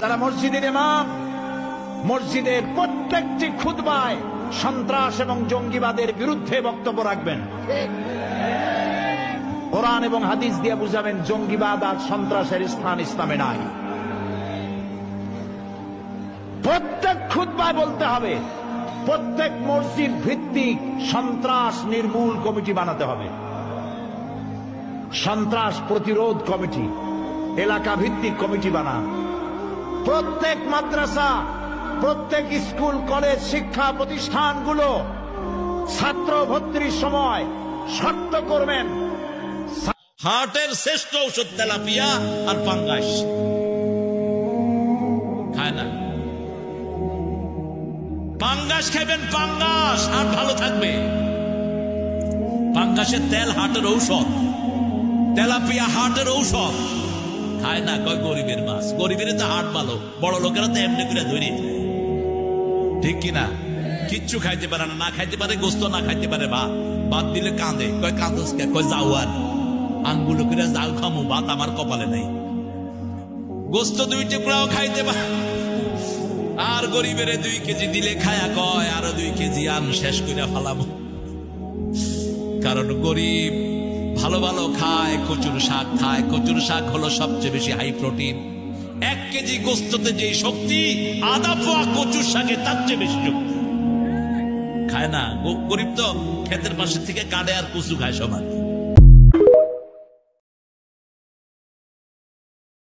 যারা মসজিদের ইমাম, মসজিদের প্রত্যেকটি খুতবায় সন্ত্রাস এবং জঙ্গিবাদের বিরুদ্ধে বক্তব্য রাখবেন। কোরআন এবং হাদিস দিয়ে বুঝাবেন জঙ্গিবাদ আর সন্ত্রাসের স্থান ইসলামে নাই। প্রত্যেক খুতবায় বলতে হবে, প্রত্যেক মসজিদ ভিত্তিক সন্ত্রাস নির্মূল কমিটি বানাতে হবে, সন্ত্রাস প্রতিরোধ কমিটি, এলাকা ভিত্তিক কমিটি বানান। প্রত্যেক মাদ্রাসা, প্রত্যেক স্কুল কলেজ শিক্ষা প্রতিষ্ঠানগুলো ছাত্র ভর্তির সময় শর্ত করবেন হার্টের শ্রেষ্ঠ ঔষধ তেলাপিয়া আর পাঙ্গাস খায় না। পাঙ্গাস খাইবেন, পাঙ্গাস হার্ট ভালো থাকবে। পাঙ্গাসের তেল হার্টের ঔষধ, তেলাপিয়া হার্টের ঔষধ। খায় না, কয় গরিবের মাছ। গরিবের তো হার্ট ভালো, বড় লোকেরা তো এমনি করে ধরে, ঠিক কিনা? কিচ্ছু খাইতে পারে না, না খাইতে পারে গোস্ত, না খাইতে পারে ভাত। ভাত দিলে কাঁদে, কয় কাঁদস কে? কয় যাও আর আঙ্গুলো করে যাও খামু, ভাত আমার কপালে নেই। গোস্ত 2 টুকরাও খাইতে পারে। আর গরিবের 2 কেজি দিলে খায়া কয় আরো 2 কেজি আন শেষ করে ফেলাম। কারণ গরিব ভালো ভালো খায়, কচুর শাক খায়। কচুর শাক হলো সবচেয়ে বেশি হাই প্রোটিন। 1 কেজি গোস্ততে যে শক্তি, আধা পোয়া কচুর শাকে তার চেয়ে বেশি শক্তি। খায় না গরিব, তো ক্ষেতের পাশে থেকে কাটে আর কচু খায় সবাই।